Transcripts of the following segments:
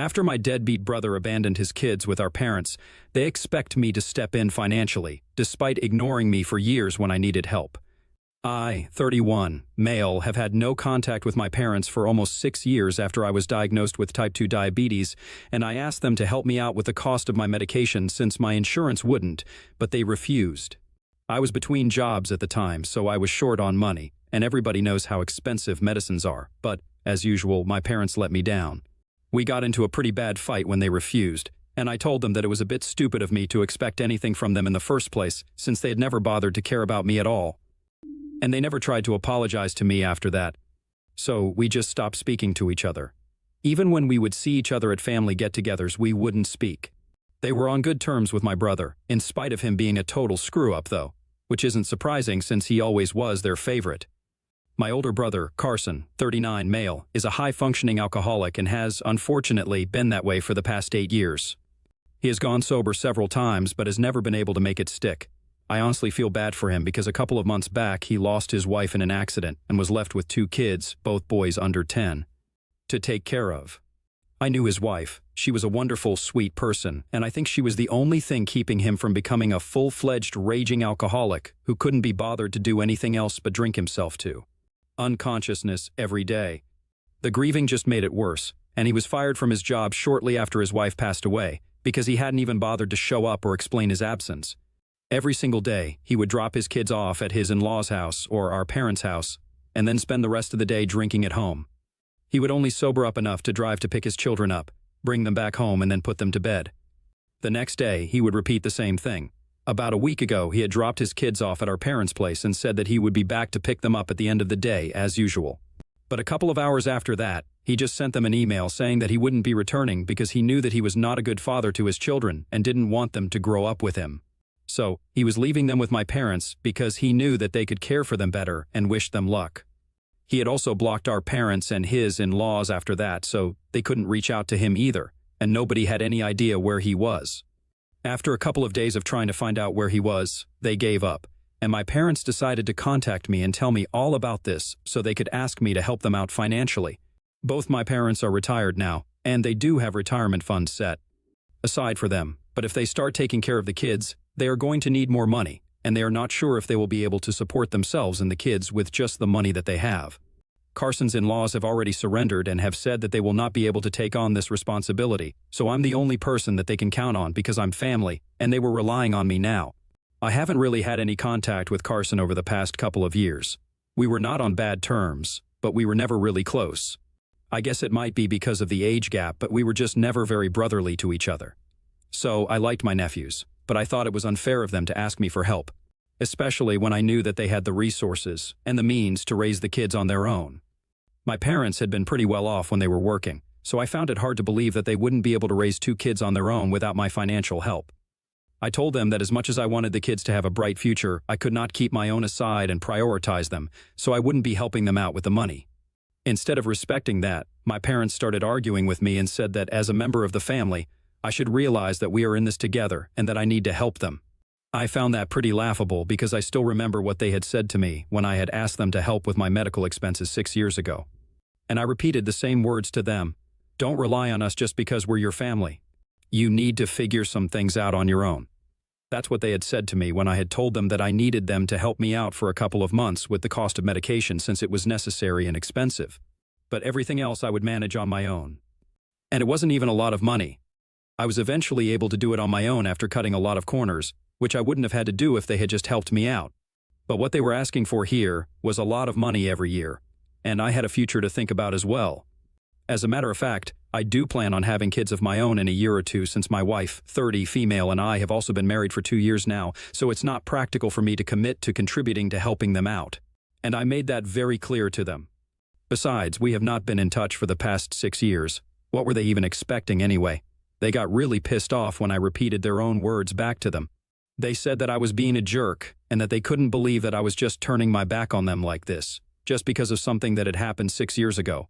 After my deadbeat brother abandoned his kids with our parents, they expect me to step in financially, despite ignoring me for years when I needed help. I, 31, male, have had no contact with my parents for almost 6 years after I was diagnosed with type 2 diabetes, and I asked them to help me out with the cost of my medication since my insurance wouldn't, but they refused. I was between jobs at the time, so I was short on money, and everybody knows how expensive medicines are, but, as usual, my parents let me down. We got into a pretty bad fight when they refused, and I told them that it was a bit stupid of me to expect anything from them in the first place, since they had never bothered to care about me at all. And they never tried to apologize to me after that. So we just stopped speaking to each other. Even when we would see each other at family get-togethers, we wouldn't speak. They were on good terms with my brother, in spite of him being a total screw-up though, which isn't surprising since he always was their favorite. My older brother, Carson, 39 male, is a high-functioning alcoholic and has, unfortunately, been that way for the past 8 years. He has gone sober several times but has never been able to make it stick. I honestly feel bad for him because a couple of months back he lost his wife in an accident and was left with 2 kids, both boys under 10, to take care of. I knew his wife. She was a wonderful, sweet person, and I think she was the only thing keeping him from becoming a full-fledged raging alcoholic who couldn't be bothered to do anything else but drink himself to. Unconsciousness every day. The grieving just made it worse, and he was fired from his job shortly after his wife passed away because he hadn't even bothered to show up or explain his absence. Every single day, he would drop his kids off at his in-laws' house or our parents' house, and then spend the rest of the day drinking at home. He would only sober up enough to drive to pick his children up, bring them back home, and then put them to bed. The next day, he would repeat the same thing. About a week ago, he had dropped his kids off at our parents' place and said that he would be back to pick them up at the end of the day, as usual. But a couple of hours after that, he just sent them an email saying that he wouldn't be returning because he knew that he was not a good father to his children and didn't want them to grow up with him. So, he was leaving them with my parents because he knew that they could care for them better and wished them luck. He had also blocked our parents and his in-laws after that, so they couldn't reach out to him either, and nobody had any idea where he was. After a couple of days of trying to find out where he was, they gave up, and my parents decided to contact me and tell me all about this so they could ask me to help them out financially. Both my parents are retired now, and they do have retirement funds set aside for them, but if they start taking care of the kids, they are going to need more money, and they are not sure if they will be able to support themselves and the kids with just the money that they have. Carson's in-laws have already surrendered and have said that they will not be able to take on this responsibility, so I'm the only person that they can count on because I'm family, and they were relying on me now. I haven't really had any contact with Carson over the past couple of years. We were not on bad terms, but we were never really close. I guess it might be because of the age gap, but we were just never very brotherly to each other. So I liked my nephews, but I thought it was unfair of them to ask me for help, especially when I knew that they had the resources and the means to raise the kids on their own. My parents had been pretty well off when they were working, so I found it hard to believe that they wouldn't be able to raise 2 kids on their own without my financial help. I told them that as much as I wanted the kids to have a bright future, I could not keep my own aside and prioritize them, so I wouldn't be helping them out with the money. Instead of respecting that, my parents started arguing with me and said that as a member of the family, I should realize that we are in this together and that I need to help them. I found that pretty laughable because I still remember what they had said to me when I had asked them to help with my medical expenses 6 years ago. And I repeated the same words to them. Don't rely on us just because we're your family. You need to figure some things out on your own. That's what they had said to me when I had told them that I needed them to help me out for a couple of months with the cost of medication since it was necessary and expensive. But everything else I would manage on my own. And it wasn't even a lot of money. I was eventually able to do it on my own after cutting a lot of corners, which I wouldn't have had to do if they had just helped me out. But what they were asking for here was a lot of money every year, and I had a future to think about as well. As a matter of fact, I do plan on having kids of my own in a year or two since my wife, 30, female, and I have also been married for 2 years now, so it's not practical for me to commit to contributing to helping them out. And I made that very clear to them. Besides, we have not been in touch for the past 6 years. What were they even expecting anyway? They got really pissed off when I repeated their own words back to them. They said that I was being a jerk and that they couldn't believe that I was just turning my back on them like this, just because of something that had happened 6 years ago.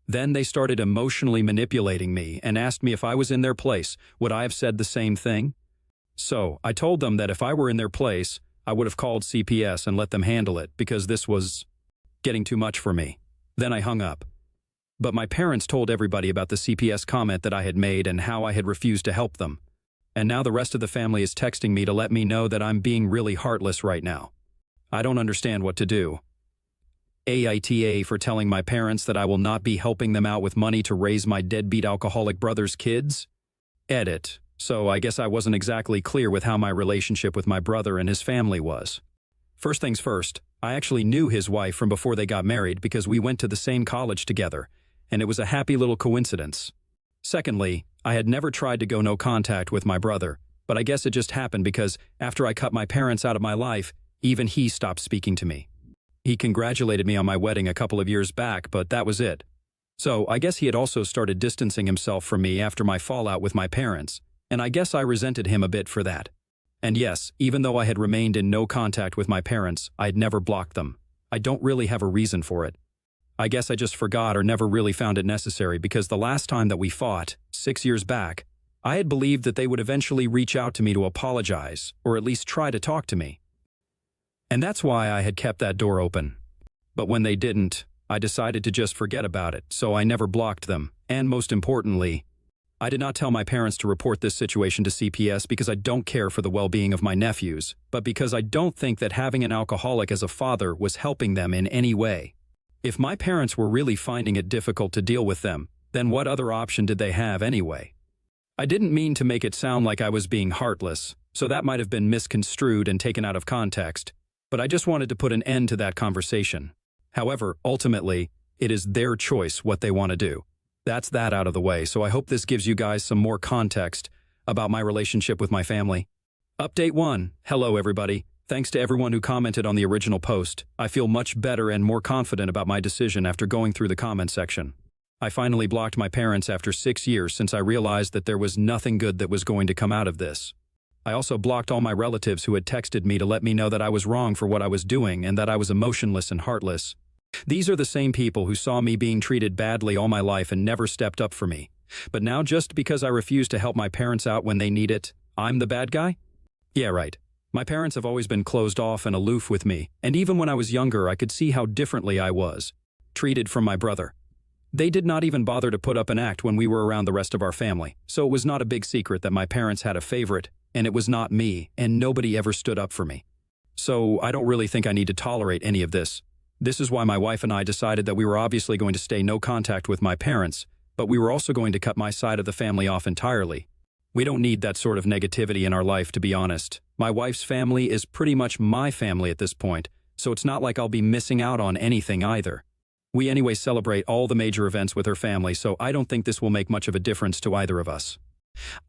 Then they started emotionally manipulating me and asked me if I was in their place, would I have said the same thing? So I told them that if I were in their place, I would have called CPS and let them handle it because this was getting too much for me. Then I hung up. But my parents told everybody about the CPS comment that I had made and how I had refused to help them. And now the rest of the family is texting me to let me know that I'm being really heartless right now. I don't understand what to do. AITA for telling my parents that I will not be helping them out with money to raise my deadbeat alcoholic brother's kids? Edit. So I guess I wasn't exactly clear with how my relationship with my brother and his family was. First things first, I actually knew his wife from before they got married because we went to the same college together, and it was a happy little coincidence. Secondly, I had never tried to go no contact with my brother, but I guess it just happened because after I cut my parents out of my life, even he stopped speaking to me. He congratulated me on my wedding a couple of years back, but that was it. So I guess he had also started distancing himself from me after my fallout with my parents, and I guess I resented him a bit for that. And yes, even though I had remained in no contact with my parents, I had never blocked them. I don't really have a reason for it. I guess I just forgot or never really found it necessary because the last time that we fought, 6 years back, I had believed that they would eventually reach out to me to apologize, or at least try to talk to me. And that's why I had kept that door open. But when they didn't, I decided to just forget about it, so I never blocked them, and most importantly, I did not tell my parents to report this situation to CPS because I don't care for the well-being of my nephews, but because I don't think that having an alcoholic as a father was helping them in any way. If my parents were really finding it difficult to deal with them, then what other option did they have anyway? I didn't mean to make it sound like I was being heartless, so that might have been misconstrued and taken out of context, but I just wanted to put an end to that conversation. However, ultimately, it is their choice what they want to do. That's that out of the way, so I hope this gives you guys some more context about my relationship with my family. Update 1. Hello everybody. Thanks to everyone who commented on the original post. I feel much better and more confident about my decision after going through the comment section. I finally blocked my parents after 6 years since I realized that there was nothing good that was going to come out of this. I also blocked all my relatives who had texted me to let me know that I was wrong for what I was doing and that I was emotionless and heartless. These are the same people who saw me being treated badly all my life and never stepped up for me. But now just because I refuse to help my parents out when they need it, I'm the bad guy? Yeah, right. My parents have always been closed off and aloof with me, and even when I was younger I could see how differently I was treated from my brother. They did not even bother to put up an act when we were around the rest of our family, so it was not a big secret that my parents had a favorite, and it was not me, and nobody ever stood up for me. So I don't really think I need to tolerate any of this. This is why my wife and I decided that we were obviously going to stay no contact with my parents, but we were also going to cut my side of the family off entirely. We don't need that sort of negativity in our life, to be honest. My wife's family is pretty much my family at this point, so it's not like I'll be missing out on anything either. We anyway celebrate all the major events with her family, so I don't think this will make much of a difference to either of us.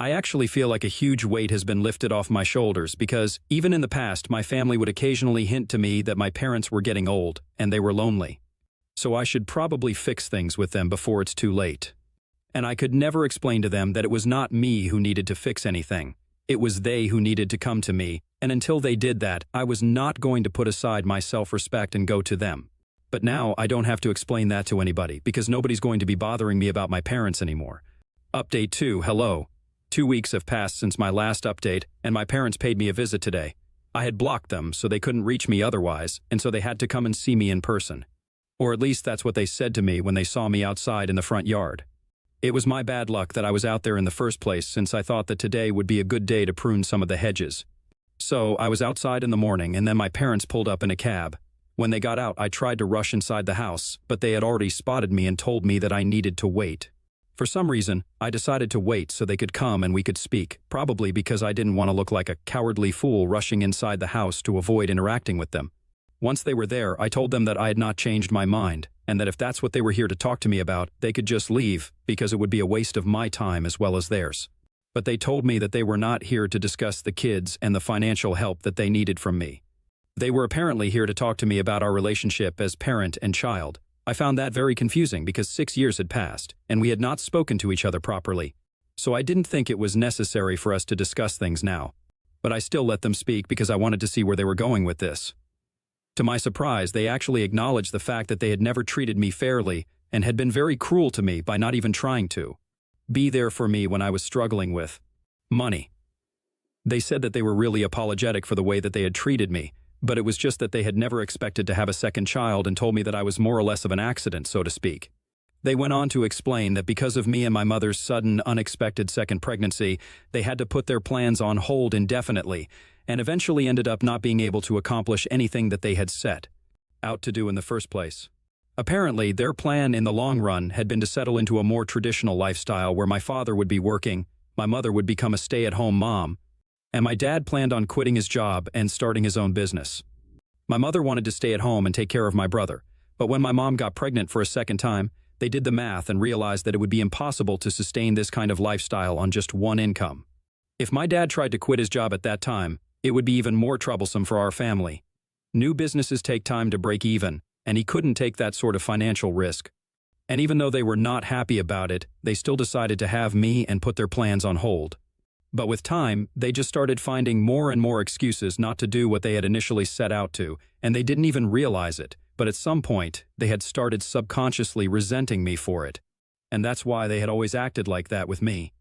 I actually feel like a huge weight has been lifted off my shoulders because, even in the past, my family would occasionally hint to me that my parents were getting old and they were lonely. So I should probably fix things with them before it's too late. And I could never explain to them that it was not me who needed to fix anything. It was they who needed to come to me, and until they did that, I was not going to put aside my self-respect and go to them. But now I don't have to explain that to anybody because nobody's going to be bothering me about my parents anymore. Update 2. Hello. 2 weeks have passed since my last update, and my parents paid me a visit today. I had blocked them, so they couldn't reach me otherwise, and so they had to come and see me in person. Or at least that's what they said to me when they saw me outside in the front yard. It was my bad luck that I was out there in the first place since I thought that today would be a good day to prune some of the hedges. So I was outside in the morning, and then my parents pulled up in a cab. When they got out, I tried to rush inside the house, but they had already spotted me and told me that I needed to wait. For some reason, I decided to wait so they could come and we could speak, probably because I didn't want to look like a cowardly fool rushing inside the house to avoid interacting with them. Once they were there, I told them that I had not changed my mind, and that if that's what they were here to talk to me about, they could just leave, because it would be a waste of my time as well as theirs. But they told me that they were not here to discuss the kids and the financial help that they needed from me. They were apparently here to talk to me about our relationship as parent and child. I found that very confusing because 6 years had passed, and we had not spoken to each other properly. So I didn't think it was necessary for us to discuss things now. But I still let them speak because I wanted to see where they were going with this. To my surprise, they actually acknowledged the fact that they had never treated me fairly and had been very cruel to me by not even trying to be there for me when I was struggling with money. They said that they were really apologetic for the way that they had treated me, but it was just that they had never expected to have a second child and told me that I was more or less of an accident, so to speak. They went on to explain that because of me and my mother's sudden, unexpected second pregnancy, they had to put their plans on hold indefinitely, and eventually ended up not being able to accomplish anything that they had set out to do in the first place. Apparently, their plan in the long run had been to settle into a more traditional lifestyle where my father would be working, my mother would become a stay-at-home mom, and my dad planned on quitting his job and starting his own business. My mother wanted to stay at home and take care of my brother, but when my mom got pregnant for a second time, they did the math and realized that it would be impossible to sustain this kind of lifestyle on just one income. If my dad tried to quit his job at that time, it would be even more troublesome for our family. New businesses take time to break even, and he couldn't take that sort of financial risk. And even though they were not happy about it, they still decided to have me and put their plans on hold. But with time, they just started finding more and more excuses not to do what they had initially set out to, and they didn't even realize it. But at some point, they had started subconsciously resenting me for it. And that's why they had always acted like that with me.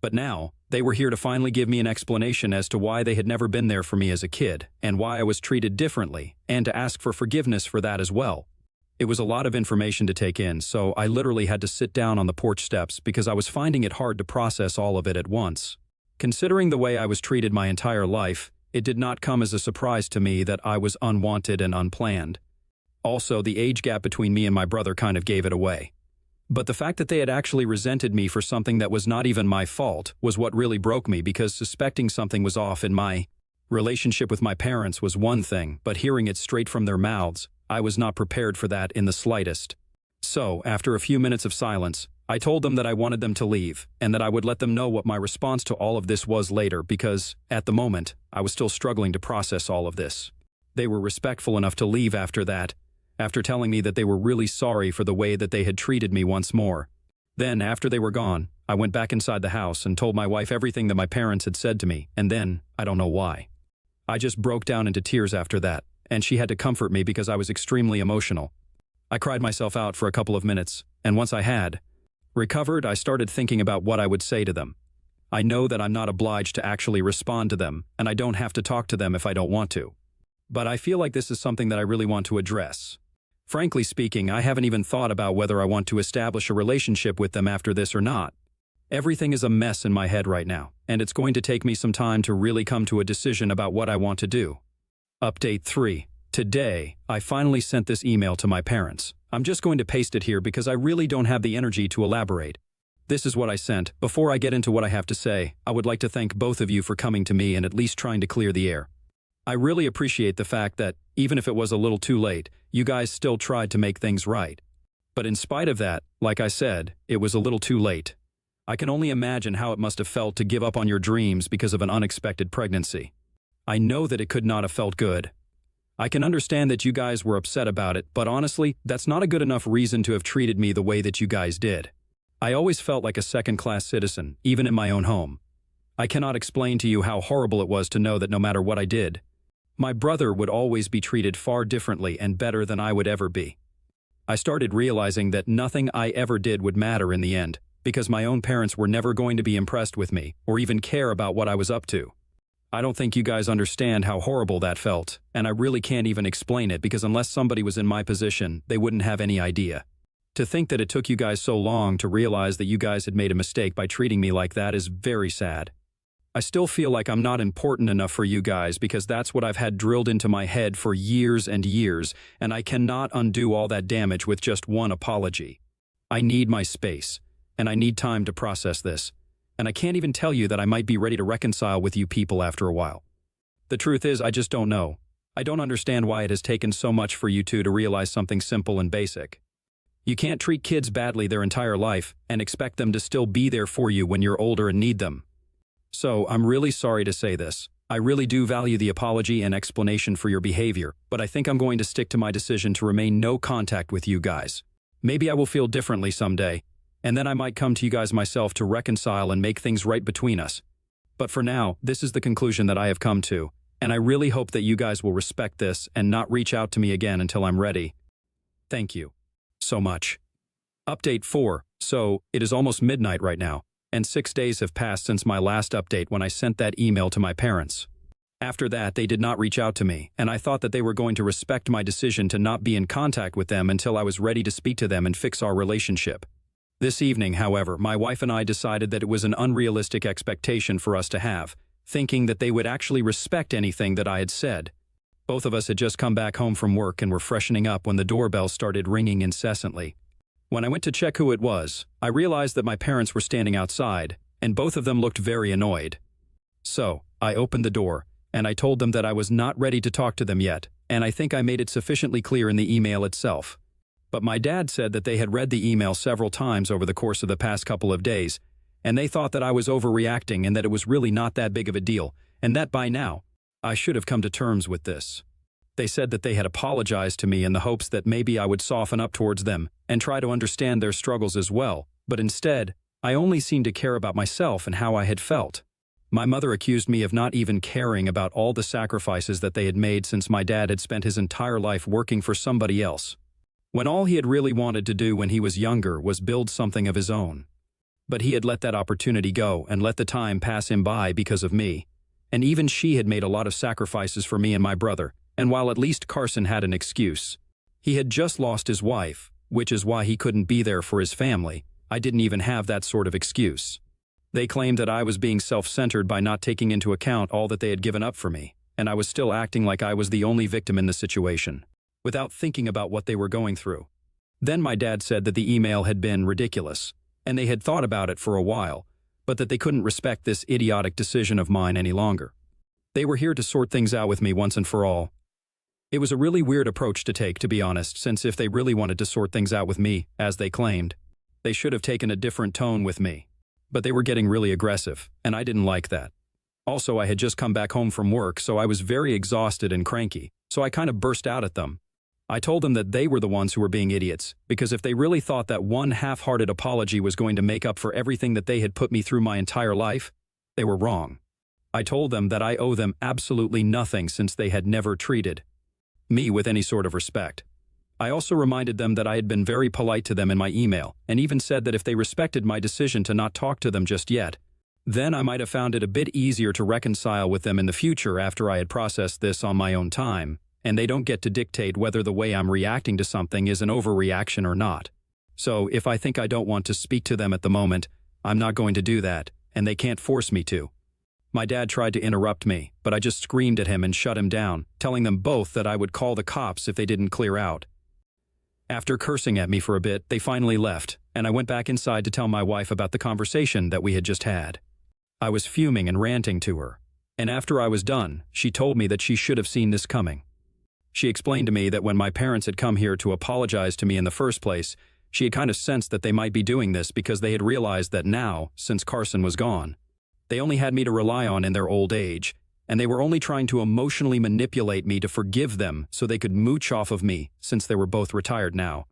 But now, they were here to finally give me an explanation as to why they had never been there for me as a kid, and why I was treated differently, and to ask for forgiveness for that as well. It was a lot of information to take in, so I literally had to sit down on the porch steps because I was finding it hard to process all of it at once. Considering the way I was treated my entire life, it did not come as a surprise to me that I was unwanted and unplanned. Also, the age gap between me and my brother kind of gave it away. But the fact that they had actually resented me for something that was not even my fault was what really broke me, because suspecting something was off in my relationship with my parents was one thing, but hearing it straight from their mouths, I was not prepared for that in the slightest. So, after a few minutes of silence, I told them that I wanted them to leave, and that I would let them know what my response to all of this was later because, at the moment, I was still struggling to process all of this. They were respectful enough to leave after that, after telling me that they were really sorry for the way that they had treated me once more. Then, after they were gone, I went back inside the house and told my wife everything that my parents had said to me, and then, I don't know why. I just broke down into tears after that, and she had to comfort me because I was extremely emotional. I cried myself out for a couple of minutes, and once I had recovered, I started thinking about what I would say to them. I know that I'm not obliged to actually respond to them, and I don't have to talk to them if I don't want to. But I feel like this is something that I really want to address. Frankly speaking, I haven't even thought about whether I want to establish a relationship with them after this or not. Everything is a mess in my head right now, and it's going to take me some time to really come to a decision about what I want to do. Update 3. Today, I finally sent this email to my parents. I'm just going to paste it here because I really don't have the energy to elaborate. This is what I sent. Before I get into what I have to say, I would like to thank both of you for coming to me and at least trying to clear the air. I really appreciate the fact that, even if it was a little too late, you guys still tried to make things right. But in spite of that, like I said, it was a little too late. I can only imagine how it must have felt to give up on your dreams because of an unexpected pregnancy. I know that it could not have felt good. I can understand that you guys were upset about it, but honestly, that's not a good enough reason to have treated me the way that you guys did. I always felt like a second-class citizen, even in my own home. I cannot explain to you how horrible it was to know that no matter what I did, my brother would always be treated far differently and better than I would ever be. I started realizing that nothing I ever did would matter in the end, because my own parents were never going to be impressed with me or even care about what I was up to. I don't think you guys understand how horrible that felt, and I really can't even explain it because unless somebody was in my position, they wouldn't have any idea. To think that it took you guys so long to realize that you guys had made a mistake by treating me like that is very sad. I still feel like I'm not important enough for you guys because that's what I've had drilled into my head for years and years, and I cannot undo all that damage with just one apology. I need my space, and I need time to process this, and I can't even tell you that I might be ready to reconcile with you people after a while. The truth is, I just don't know. I don't understand why it has taken so much for you two to realize something simple and basic. You can't treat kids badly their entire life and expect them to still be there for you when you're older and need them. So, I'm really sorry to say this. I really do value the apology and explanation for your behavior, but I think I'm going to stick to my decision to remain no contact with you guys. Maybe I will feel differently someday, and then I might come to you guys myself to reconcile and make things right between us. But for now, this is the conclusion that I have come to, and I really hope that you guys will respect this and not reach out to me again until I'm ready. Thank you so much. Update 4. So, it is almost midnight right now, and 6 days have passed since my last update when I sent that email to my parents. After that, they did not reach out to me, and I thought that they were going to respect my decision to not be in contact with them until I was ready to speak to them and fix our relationship. This evening, however, my wife and I decided that it was an unrealistic expectation for us to have, thinking that they would actually respect anything that I had said. Both of us had just come back home from work and were freshening up when the doorbell started ringing incessantly. When I went to check who it was, I realized that my parents were standing outside, and both of them looked very annoyed. So, I opened the door, and I told them that I was not ready to talk to them yet, and I think I made it sufficiently clear in the email itself. But my dad said that they had read the email several times over the course of the past couple of days, and they thought that I was overreacting and that it was really not that big of a deal, and that by now, I should have come to terms with this. They said that they had apologized to me in the hopes that maybe I would soften up towards them and try to understand their struggles as well, but instead, I only seemed to care about myself and how I had felt. My mother accused me of not even caring about all the sacrifices that they had made since my dad had spent his entire life working for somebody else, when all he had really wanted to do when he was younger was build something of his own. But he had let that opportunity go and let the time pass him by because of me. And even she had made a lot of sacrifices for me and my brother, and while at least Carson had an excuse. He had just lost his wife, which is why he couldn't be there for his family. I didn't even have that sort of excuse. They claimed that I was being self-centered by not taking into account all that they had given up for me, and I was still acting like I was the only victim in the situation, without thinking about what they were going through. Then my dad said that the email had been ridiculous, and they had thought about it for a while, but that they couldn't respect this idiotic decision of mine any longer. They were here to sort things out with me once and for all. It was a really weird approach to take, to be honest, since if they really wanted to sort things out with me, as they claimed, they should have taken a different tone with me. But they were getting really aggressive, and I didn't like that. Also, I had just come back home from work, so I was very exhausted and cranky, so I kind of burst out at them. I told them that they were the ones who were being idiots, because if they really thought that one half-hearted apology was going to make up for everything that they had put me through my entire life, they were wrong. I told them that I owe them absolutely nothing since they had never treated me with any sort of respect. I also reminded them that I had been very polite to them in my email, and even said that if they respected my decision to not talk to them just yet, then I might have found it a bit easier to reconcile with them in the future after I had processed this on my own time, and they don't get to dictate whether the way I'm reacting to something is an overreaction or not. So if I think I don't want to speak to them at the moment, I'm not going to do that, and they can't force me to. My dad tried to interrupt me, but I just screamed at him and shut him down, telling them both that I would call the cops if they didn't clear out. After cursing at me for a bit, they finally left, and I went back inside to tell my wife about the conversation that we had just had. I was fuming and ranting to her, and after I was done, she told me that she should have seen this coming. She explained to me that when my parents had come here to apologize to me in the first place, she had kind of sensed that they might be doing this because they had realized that now, since Carson was gone, they only had me to rely on in their old age, and they were only trying to emotionally manipulate me to forgive them so they could mooch off of me since they were both retired now.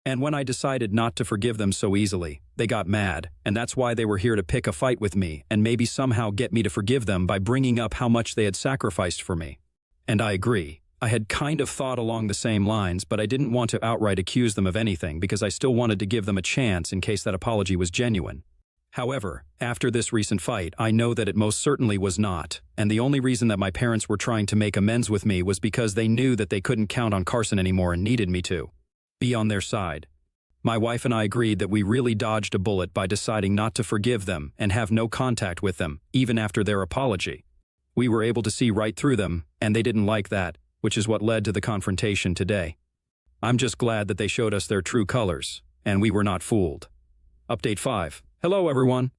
And when I decided not to forgive them so easily, they got mad, and that's why they were here to pick a fight with me and maybe somehow get me to forgive them by bringing up how much they had sacrificed for me. And I agree. I had kind of thought along the same lines, but I didn't want to outright accuse them of anything because I still wanted to give them a chance in case that apology was genuine. However, after this recent fight, I know that it most certainly was not, and the only reason that my parents were trying to make amends with me was because they knew that they couldn't count on Carson anymore and needed me to be on their side. My wife and I agreed that we really dodged a bullet by deciding not to forgive them and have no contact with them, even after their apology. We were able to see right through them, and they didn't like that, which is what led to the confrontation today. I'm just glad that they showed us their true colors, and we were not fooled. Update 5. Hello everyone.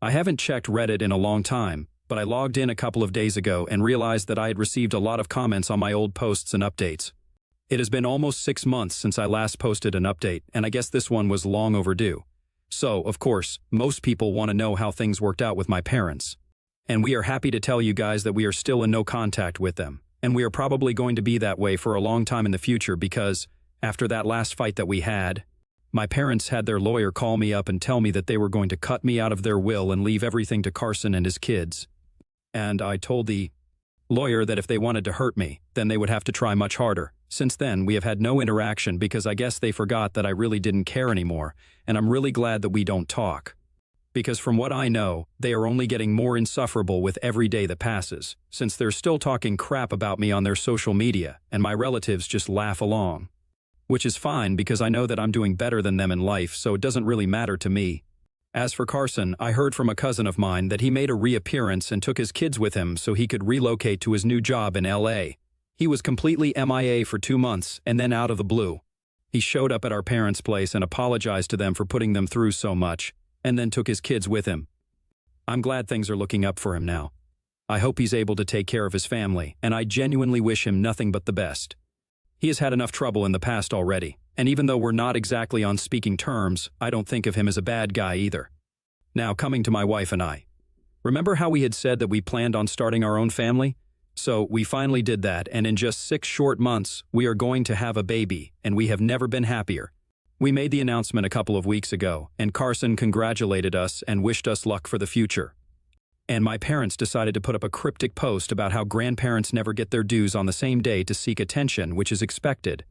I haven't checked Reddit in a long time, but I logged in a couple of days ago and realized that I had received a lot of comments on my old posts and updates. It has been almost 6 months since I last posted an update, and I guess this one was long overdue. So, of course, most people want to know how things worked out with my parents. And we are happy to tell you guys that we are still in no contact with them, and we are probably going to be that way for a long time in the future because, after that last fight that we had, my parents had their lawyer call me up and tell me that they were going to cut me out of their will and leave everything to Carson and his kids. And I told the lawyer that if they wanted to hurt me, then they would have to try much harder. Since then, we have had no interaction because I guess they forgot that I really didn't care anymore, and I'm really glad that we don't talk. because from what I know, they are only getting more insufferable with every day that passes, since they're still talking crap about me on their social media, and my relatives just laugh along. Which is fine because I know that I'm doing better than them in life, so it doesn't really matter to me. As for Carson, I heard from a cousin of mine that he made a reappearance and took his kids with him so he could relocate to his new job in LA. He was completely MIA for 2 months, and then out of the blue, he showed up at our parents' place and apologized to them for putting them through so much, and then took his kids with him. I'm glad things are looking up for him now. I hope he's able to take care of his family, and I genuinely wish him nothing but the best. He has had enough trouble in the past already, and even though we're not exactly on speaking terms, I don't think of him as a bad guy either. Now, coming to my wife and I. Remember how we had said that we planned on starting our own family? So we finally did that, and in just 6 short months, we are going to have a baby, and we have never been happier. We made the announcement a couple of weeks ago, and Carson congratulated us and wished us luck for the future. And my parents decided to put up a cryptic post about how grandparents never get their dues on the same day to seek attention, which is expected.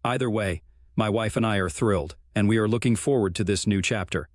Either way, my wife and I are thrilled, and we are looking forward to this new chapter.